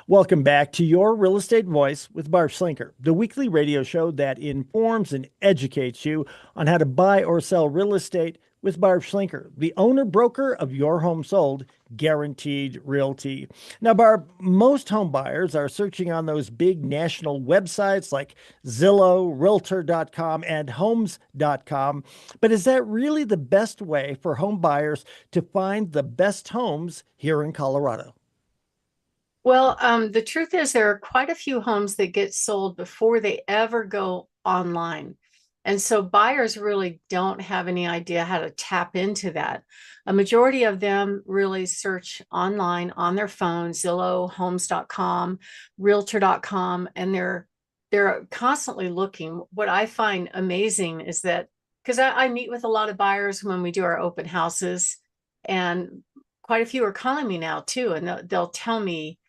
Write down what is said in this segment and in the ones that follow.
Welcome back to Your Real Estate Voice with Barb Schlinker, the weekly radio show that informs and educates you on how to buy or sell real estate with Barb Schlinker, the owner broker of Your Home Sold Guaranteed Realty. Now, Barb, most home buyers are searching on those big national websites like Zillow, Realtor.com, and Homes.com. But is that really the best way for home buyers to find the best homes here in Colorado? Well, the truth is there are quite a few homes that get sold before they ever go online. And so buyers really don't have any idea how to tap into that. A majority of them really search online on their phone, Zillow, homes.com, realtor.com, and they're constantly looking. What I find amazing is that because I meet with a lot of buyers when we do our open houses, and quite a few are calling me now too, and they'll tell me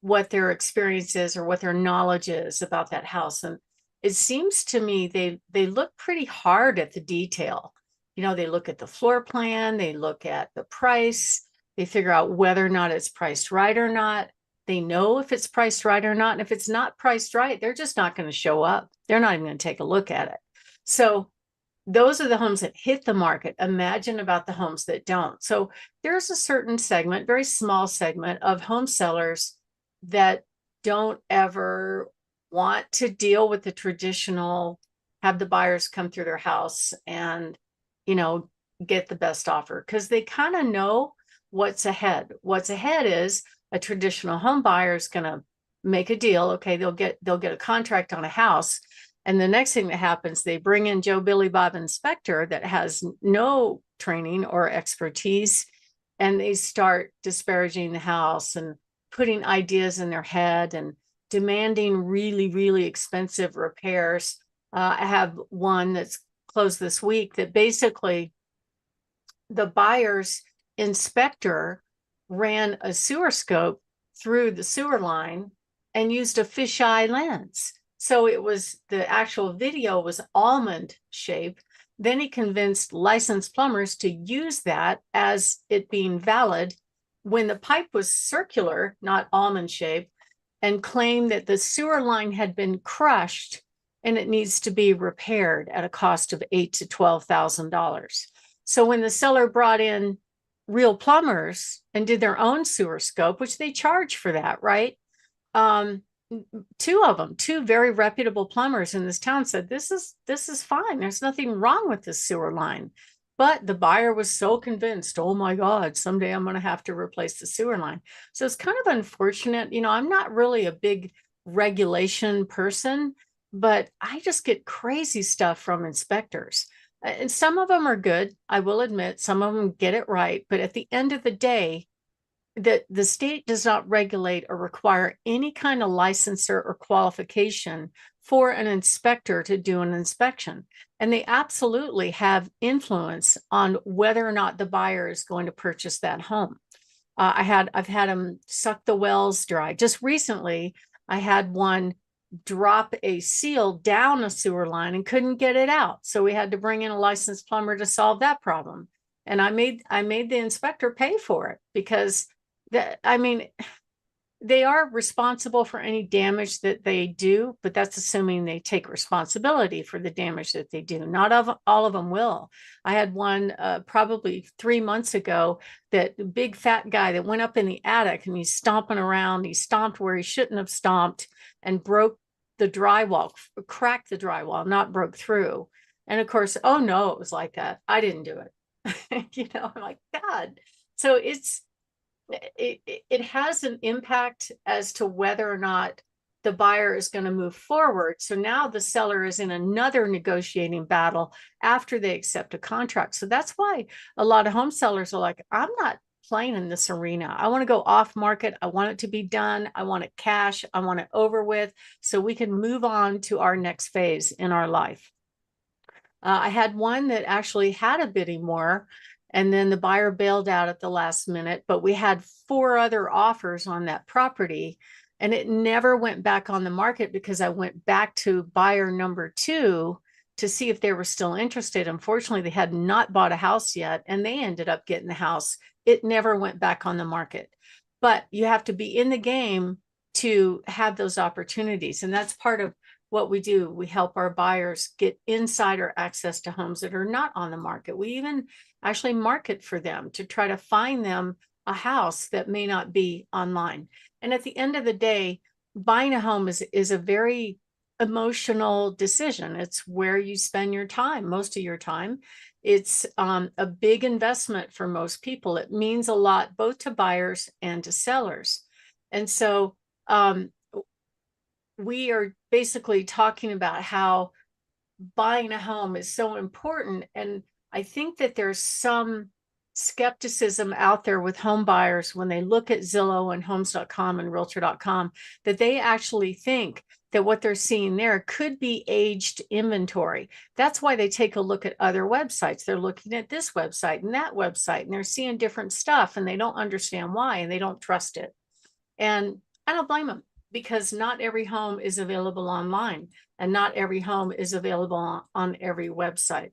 what their experience is or what their knowledge is about that house. And it seems to me they look pretty hard at the detail. They look at the floor plan, they look at the price, they figure out whether or not it's priced right or not. They know if it's priced right or not. And if it's not priced right, they're just not going to show up. They're not even going to take a look at it. So those are the homes that hit the market. Imagine about the homes that don't. So there's a certain segment, very small segment of home sellers that don't ever want to deal with the traditional, have the buyers come through their house and, get the best offer, because they kind of know what's ahead. What's ahead is a traditional home buyer is going to make a deal. Okay, they'll get a contract on a house. And the next thing that happens, they bring in Joe, Billy, Bob inspector that has no training or expertise, and they start disparaging the house and putting ideas in their head and demanding really, really expensive repairs. I have one that's closed this week that basically the buyer's inspector ran a sewer scope through the sewer line and used a fisheye lens. So the actual video was almond shaped. Then he convinced licensed plumbers to use that as it being valid when the pipe was circular, not almond shaped, and claimed that the sewer line had been crushed and it needs to be repaired at a cost of $8,000 to $12,000. So when the seller brought in real plumbers and did their own sewer scope, which they charge for that, right? Two of them, two very reputable plumbers in this town, said this is fine. There's nothing wrong with this sewer line. But the buyer was so convinced, oh my God, someday I'm going to have to replace the sewer line. So it's kind of unfortunate. I'm not really a big regulation person, but I just get crazy stuff from inspectors. And some of them are good, I will admit. Some of them get it right. But at the end of the day, that the state does not regulate or require any kind of licensure or qualification for an inspector to do an inspection. And they absolutely have influence on whether or not the buyer is going to purchase that home. I've had them suck the wells dry. Just recently, I had one drop a seal down a sewer line and couldn't get it out. So we had to bring in a licensed plumber to solve that problem. And I made the inspector pay for it because they are responsible for any damage that they do, but that's assuming they take responsibility for the damage that they do. Not all of them will. I had one probably 3 months ago, that big fat guy that went up in the attic and he's stomping around. He stomped where he shouldn't have stomped and broke the drywall, cracked the drywall, not broke through. And of course, oh no, it was like that. I didn't do it. I'm like, God. So it has an impact as to whether or not the buyer is going to move forward. So now the seller is in another negotiating battle after they accept a contract. So that's why a lot of home sellers are like, I'm not playing in this arena. I want to go off market. I want it to be done. I want it cash. I want it over with so we can move on to our next phase in our life. I had one that actually had a bidding war, and then the buyer bailed out at the last minute, but we had 4 other offers on that property, and it never went back on the market because I went back to buyer number 2 to see if they were still interested. Unfortunately, they had not bought a house yet, and they ended up getting the house. It never went back on the market. But you have to be in the game to have those opportunities. And that's part of what we do. We help our buyers get insider access to homes that are not on the market. We even actually market for them to try to find them a house that may not be online. And at the end of the day, buying a home is a very emotional decision. It's where you spend your time, most of your time. It's a big investment for most people. It means a lot both to buyers and to sellers. And so um, we are basically talking about how buying a home is so important. And I think that there's some skepticism out there with home buyers when they look at Zillow and homes.com and realtor.com, that they actually think that what they're seeing there could be aged inventory. That's why they take a look at other websites. They're looking at this website and that website, and they're seeing different stuff, and they don't understand why, and they don't trust it. And I don't blame them, because not every home is available online, and not every home is available on every website.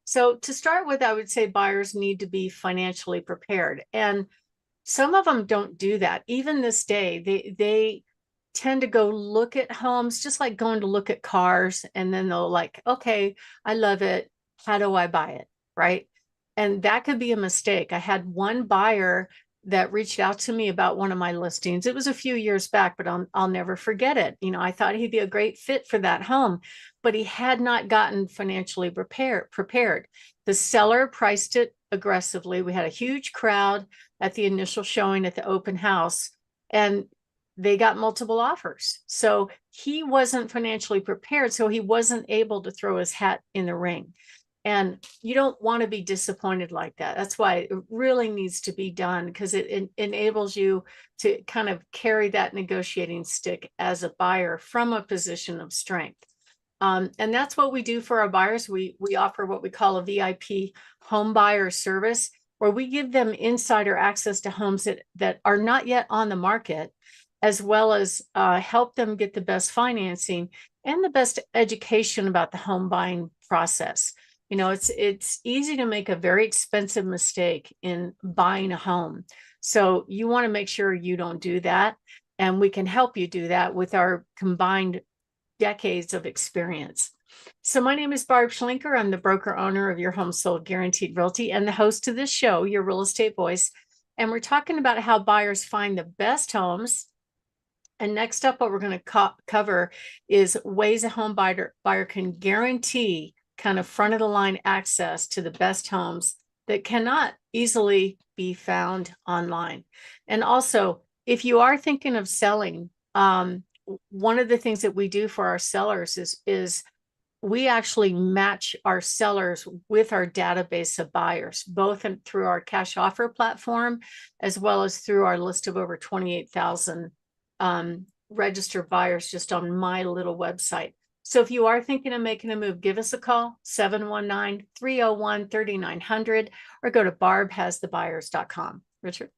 So to start with, I would say buyers need to be financially prepared. And some of them don't do that. Even this day, they tend to go look at homes, just like going to look at cars, and then they'll like, okay, I love it. How do I buy it? Right. And that could be a mistake. I had one buyer that reached out to me about one of my listings. It was a few years back, but I'll never forget it. You know, I thought he'd be a great fit for that home, but he had not gotten financially prepared. The seller priced it aggressively. We had a huge crowd at the initial showing at the open house, and they got multiple offers. So he wasn't financially prepared. So he wasn't able to throw his hat in the ring. And you don't want to be disappointed like that. That's why it really needs to be done, because it enables you to kind of carry that negotiating stick as a buyer from a position of strength. And that's what we do for our buyers. We offer what we call a VIP home buyer service, where we give them insider access to homes that are not yet on the market, as well as help them get the best financing and the best education about the home buying process. You know, it's easy to make a very expensive mistake in buying a home. So you want to make sure you don't do that. And we can help you do that with our combined decades of experience. So my name is Barb Schlinker. I'm the broker owner of Your Home Sold Guaranteed Realty and the host of this show, Your Real Estate Voice. And we're talking about how buyers find the best homes. And next up, what we're going to cover is ways a home buyer can guarantee kind of front of the line access to the best homes that cannot easily be found online. And also, if you are thinking of selling, one of the things that we do for our sellers is we actually match our sellers with our database of buyers, both through our cash offer platform, as well as through our list of over 28,000 registered buyers just on my little website. So if you are thinking of making a move, give us a call, 719-301-3900, or go to barbhasthebuyers.com. Richard?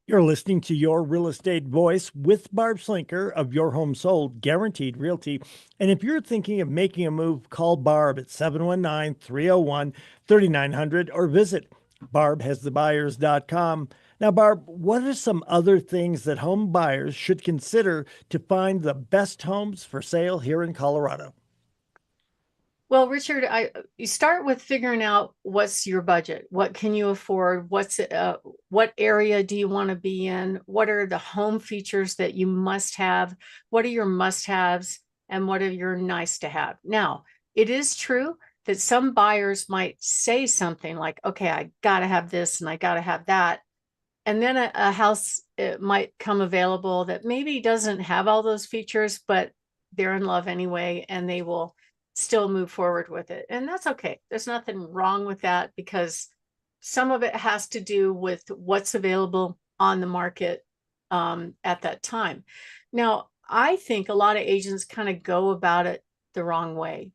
You're listening to Your Real Estate Voice with Barb Schlinker of Your Home Sold Guaranteed Realty. And if you're thinking of making a move, call Barb at 719-301-3900 or visit barbhasthebuyers.com. Now, Barb, what are some other things that home buyers should consider to find the best homes for sale here in Colorado? Well, Richard, you start with figuring out what's your budget. What can you afford? What area do you want to be in? What are the home features that you must have? What are your must-haves and what are your nice to have? Now, it is true that some buyers might say something like, okay, I got to have this and I got to have that. And then a house might come available that maybe doesn't have all those features, but they're in love anyway, and they will still move forward with it. And that's okay. There's nothing wrong with that, because some of it has to do with what's available on the market at that time. Now, I think a lot of agents kind of go about it the wrong way.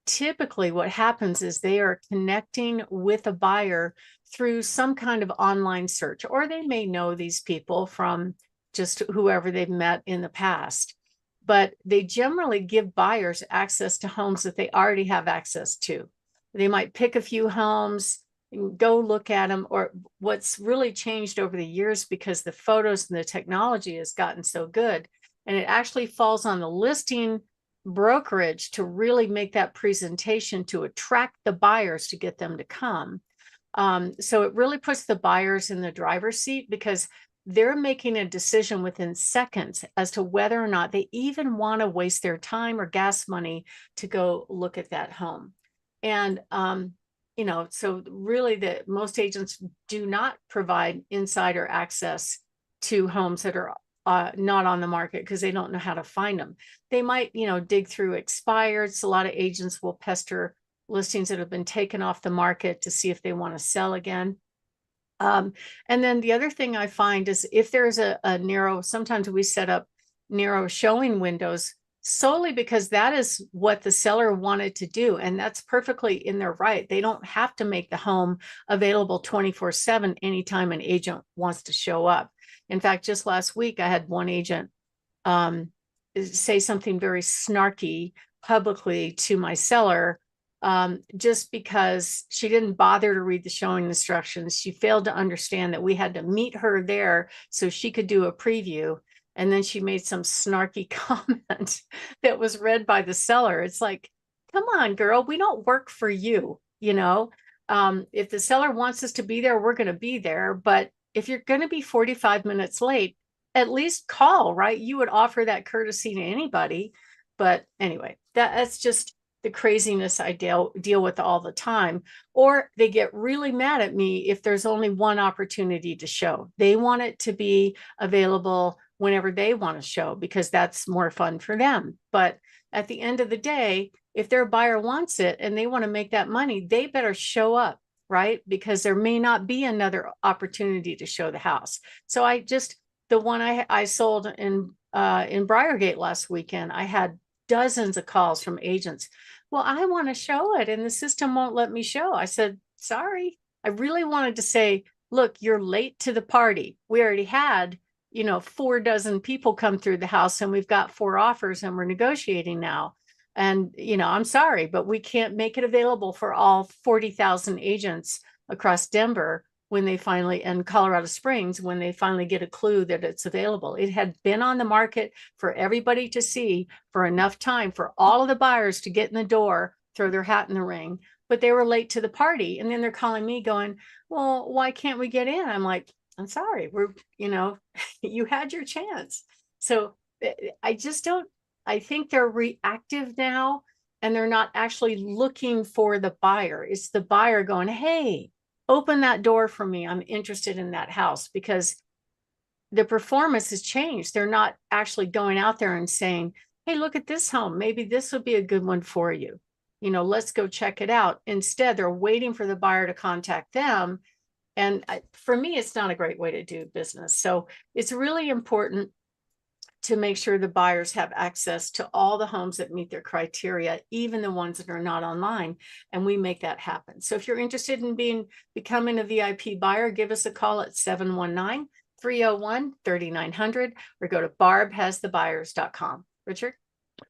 Typically, what happens is they are connecting with a buyer through some kind of online search, or they may know these people from just whoever they've met in the past. But they generally give buyers access to homes that they already have access to. They might pick a few homes, go look at them. Or what's really changed over the years, because the photos and the technology has gotten so good, and it actually falls on the listing brokerage to really make that presentation to attract the buyers to get them to come. So it really puts the buyers in the driver's seat, because they're making a decision within seconds as to whether or not they even want to waste their time or gas money to go look at that home. And so really, the most agents do not provide insider access to homes that are not on the market, because they don't know how to find them. They might, dig through expireds. A lot of agents will pester listings that have been taken off the market to see if they want to sell again. And then the other thing I find is, if there's a narrow, sometimes we set up narrow showing windows solely because that is what the seller wanted to do. And that's perfectly in their right. They don't have to make the home available 24/7 anytime an agent wants to show up. In fact, just last week, I had one agent say something very snarky publicly to my seller, just because she didn't bother to read the showing instructions. She failed to understand that we had to meet her there so she could do a preview. And then she made some snarky comment that was read by the seller. It's like, come on, girl, we don't work for you. If the seller wants us to be there, we're going to be there. But if you're going to be 45 minutes late, at least call, right? You would offer that courtesy to anybody. But anyway, that's just the craziness I deal with all the time. Or they get really mad at me if there's only one opportunity to show. They want it to be available whenever they want to show, because that's more fun for them. But at the end of the day, if their buyer wants it and they want to make that money, they better show up, right? Because there may not be another opportunity to show the house. So the one I sold in Briargate last weekend, I had dozens of calls from agents. Well, I want to show it and the system won't let me show. I said, sorry. I really wanted to say, look, you're late to the party. We already had, 4 dozen people come through the house, and we've got 4 offers, and we're negotiating now. And, I'm sorry, but we can't make it available for all 40,000 agents across Denver and Colorado Springs, when they finally get a clue that it's available. It had been on the market for everybody to see for enough time for all of the buyers to get in the door, throw their hat in the ring, but they were late to the party. And then they're calling me going, well, why can't we get in? I'm like, I'm sorry, you had your chance. So I think they're reactive now, and they're not actually looking for the buyer. It's the buyer going, hey, open that door for me. I'm interested in that house, because the performance has changed. They're not actually going out there and saying, hey, look at this home. Maybe this would be a good one for you. Let's go check it out. Instead, they're waiting for the buyer to contact them. And for me, it's not a great way to do business. So it's really important to make sure the buyers have access to all the homes that meet their criteria, even the ones that are not online, and we make that happen. So if you're interested in becoming a VIP buyer, give us a call at 719-301-3900, or go to barbhasthebuyers.com. Richard?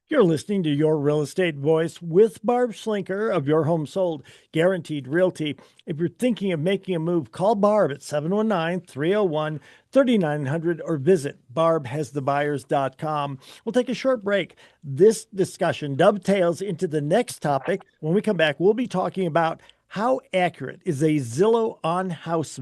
You're listening to Your Real Estate Voice with Barb Schlinker of Your Home Sold, Guaranteed Realty. If you're thinking of making a move, call Barb at 719-301-3900 or visit barbhasthebuyers.com. We'll take a short break. This discussion dovetails into the next topic. When we come back, we'll be talking about how accurate is a Zillow on house